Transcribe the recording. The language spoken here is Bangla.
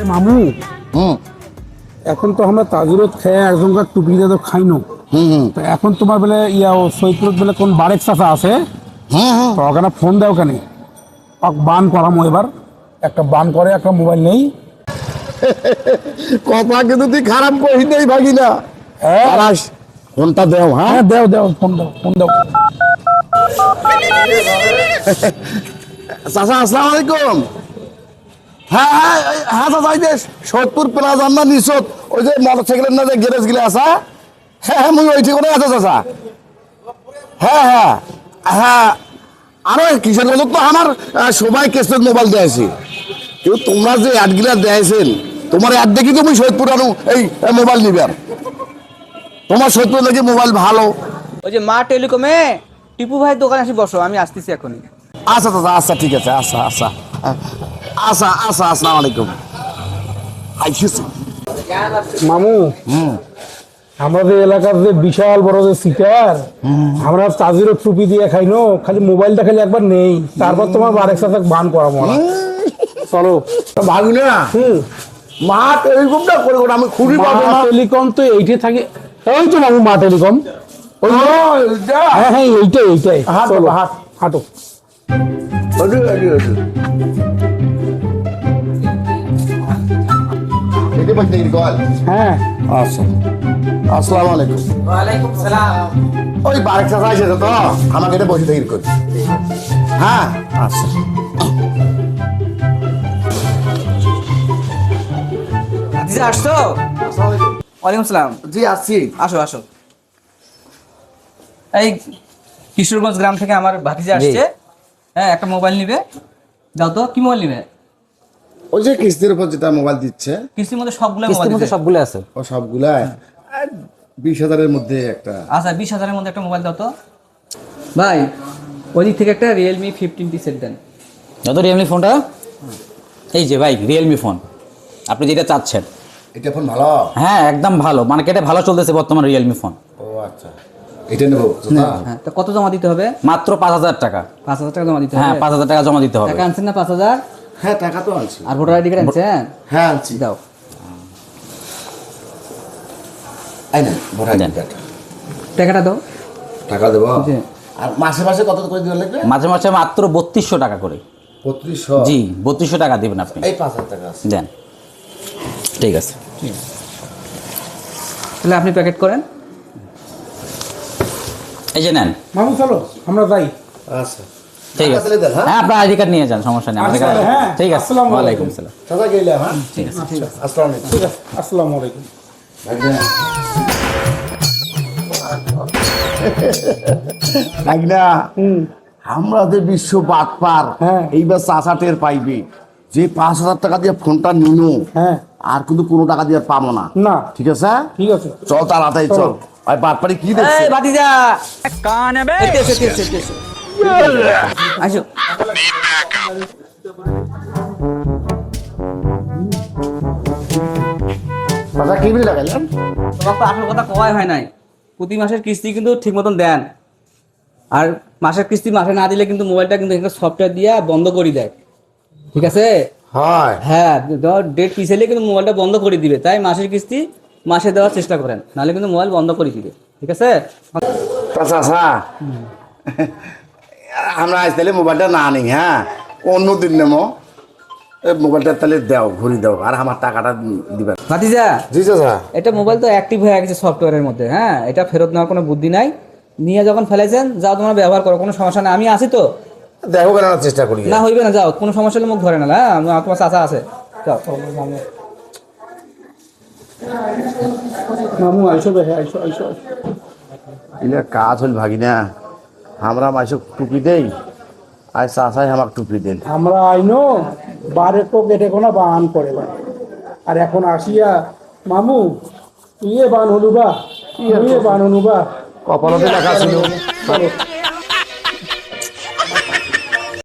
মামু এখন তো আমরা তাজুরত খেয়ে একজনকার টুপি দিয়ে তো খাইনো। তো এখন তোমার বেলে সৈকত বেলে কোন বারেক চাচা আছে, তো ওখানে ফোন দেও কেন বান করামো এবার একটা বান করে একটা মোবাইল নেই। কথা কিন্তু তুই খারাপ করি নেই ভাগি না। হ্যাঁ ফোনটা দেও। হ্যাঁ দেও দেও ফোন দাও ফোন দাও। চাচা আসসালামু আলাইকুম। হ্যাঁ হ্যাঁ হ্যাঁ চাচা, এই যে সোদপুর প্লাজার না নিচত ওই যে মোটরসাইকেলের না যে গ্যারেজ গিলে আসা, হ্যাঁ মুই ওই ঠিকানে আছে চাচা। হ্যাঁ হ্যাঁ হ্যাঁ আরে কিসের বলো তো আমার সবাই কেসের মোবাইল দিয়েছি, কিন্তু তোমরা যে অ্যাডগুলা দিয়েছেন তোমার অ্যাড দেখি তুমি সৈয়দপুর আনো এই মোবাইল নিবে। তোমার সৈয়দপুর দেখি মোবাইল ভালো। ওই যে মা টেলিকমে টিপু ভাইয়ের দোকানে আসি বসো, আমি আসতেছি এখনই। আচ্ছা দাদা আচ্ছা ঠিক আছে। আচ্ছা আচ্ছা আচ্ছা আচ্ছা আসসালামু আলাইকুম। আইসিছি মামু আমাদের এলাকার যে বিশাল বড় যে সিটার, আমরা তাজিরত টুপি দিয়ে খাইনো, খালি মোবাইলটা খালি একবার নেই, তারপর তোমার বারেক চাচা বান করাবো। চলো ভাবি না মা টেলিকমটা করে আমি খুবই পাবো না। টেলিকম তো এইটাই থাকে, ওই তো মামু মা টেলিকম। হ্যাঁ হ্যাঁ এইটাই এইটাই। চলো হাঁটো। হ্যাঁ আচ্ছা আসসালামু আলাইকুম। ওয়ালাইকুম সালাম। ওই বারেক চাচা এসেছে তো, আমাকে এটা বসে থেকে করি। হ্যাঁ আচ্ছা দিদি আসছো? ওয়ালাইকুম সালাম। জি আসছি। আসো আসো। এই কিশোরগঞ্জ গ্রাম থেকে আমার ভাতিজা আসছে। হ্যাঁ একটা মোবাইল নিবে, যাও তো। কি মোবাইল নিবে? ওই যে কিস্তির উপর যেটা মোবাইল দিচ্ছে, কিস্তির মধ্যে সবগুলো মোবাইল দিচ্ছে। সবগুলো আছে। ও সবগুলাই 20,000-এর মধ্যে একটা। আচ্ছা 20,000-এর মধ্যে একটা মোবাইল দাও তো ভাই। ওই দিক থেকে একটা রিয়েলমি 15T সেট দেন। যত রিয়েলমি ফোনটা, এই যে ভাই রিয়েলমি ফোন আপনি যেটা চাচ্ছেন, এটা ফোন ভালো? হ্যাঁ একদম ভালো, মার্কেটে ভালো চলতেছে বর্তমান রিয়েলমি ফোন। ও আচ্ছা এটা নেবো। হ্যাঁ তো কত জমা দিতে হবে? মাত্র 5,000 টাকা। 5,000 টাকা জমা দিতে হবে? হ্যাঁ 5,000 টাকা জমা দিতে হবে। টাকা আনছেন না 5,000? হ্যাঁ টাকা তো আনছি। আর ভোটার আইডি কার্ড আনছেন? হ্যাঁ আনছি। দাও। আই না ভোটার দেন। কার্ড। টাকাটা দাও। টাকা দেবো। জি। আর মাসে মাসে কত করে দিতে লাগবে? মাঝে মাঝে মাত্র 3200 টাকা করে। 3200? জি 3200 টাকা দিবেন আপনি। এই 5,000 টাকা আছে। দেন ঠিক আছে। তাহলে আপনি প্যাকেট করেন। এই যে নেন মামু চলো আমরা যাই। আচ্ছা ঠিক আছে। হ্যাঁ আপনার আইডি কার্ড নিয়ে যান, সমস্যা নেই আমাদের কাছে। হ্যাঁ, ঠিক আছে। আসসালামু ওয়ালাইকুম আসসালাম। দাদা গেলে হ্যাঁ ঠিক আছে। আসসালামু আলাইকুম। ঠিক আছে আসসালামু আলাইকুম। না আমরা যে বিশ্ব বাটপার, হ্যাঁ। এইবার চাচা টের পাইবে যে 5,000 টাকা দিয়ে ফোনটা নিনো, হ্যাঁ আর কিন্তু কোনো টাকা দিয়ে পাবো না। না ঠিক আছে ঠিক আছে চল তাড়াতাড়ি চল। আর বাটপারি কি দেখছিস? এই ভাতিজা কান হবে। এসো। আসো। চাচা কি বিল লাগাইলেন? তোমার তো আসল কথা কওয়াই হয় নাই। প্রতি মাসের কিস্তি কিন্তু ঠিক মতন দেন, আর মাসের কিস্তি মাসে না দিলে কিন্তু মোবাইলটা কিন্তু একটা সফটওয়্যার দিয়ে বন্ধ করে দেয়। ঠিক আছে? হয় হ্যাঁ ডেট পিছাইলে কিন্তু মোবাইলটা বন্ধ করে দিবে, তাই মাসের কিস্তি মাসে দেওয়ার চেষ্টা করেন, নাহলে কিন্তু মোবাইল বন্ধ করে দিবে। ঠিক আছে? চাচা আমরা আজ তাহলে মোবাইলটা না নিই, হ্যাঁ অন্য দিন নেবো। মোবাইলটা তাহলে দাও, ঘুরি দাও, আর আমার টাকাটা দিবেন। ভাতিজা জি চাচা। এটা মোবাইল তো অ্যাক্টিভ হয়ে গেছে সফটওয়্যারের মধ্যে। হ্যাঁ এটা ফেরত নেওয়ার কোনো বুদ্ধি নাই। নিয়ে যখন ফেলেছেন যাও, তোমরা ব্যবহার করো, কোনো সমস্যা নেই, আমি আছি তো। দেখো কেন চেষ্টা করি। না হইবে না, যাও, কোনো সমস্যা হলে মুখ ধরে না। হ্যাঁ তোমার চাচা আছে, যাও। মামু আইসো ভাই আইসো আইসো। এলে কাজ হল ভাগিনা, আমরা মাইসে টুপি দেই, আর চাচাই আমাকে টুপি দেন। আমরা আইনো বারে তো কেটে কোনা বান করে ভাই, আর এখন আসিয়া মামু ইয়ে বান হলু বা ইয়ে বান হলু বা কপালতে লেখা ছিল।